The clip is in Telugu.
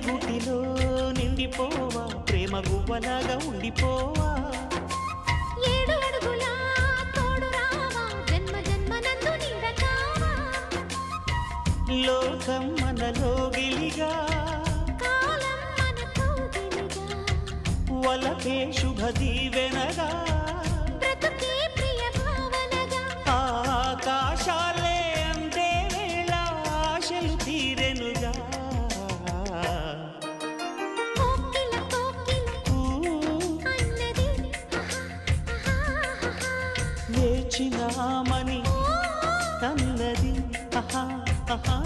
గుటిలో నిండిపోవా ప్రేమ గువ్వలాగా ఉండిపోవా ఏడు అడుగులా తోడు రావా జన్మ జన్మనందు నీడ కావా లోకం మనలో గిలిగా కాలం మన కౌగిలిగా వలపే శుభ దీవెనగా బ్రతుకే ప్రియ భావనగా ఆకాశాలే అందే వేళ ఆశలు తీరెనుగా కోకిల కోకిల అన్నది వేచినామని అన్నది ఆహా ఆహా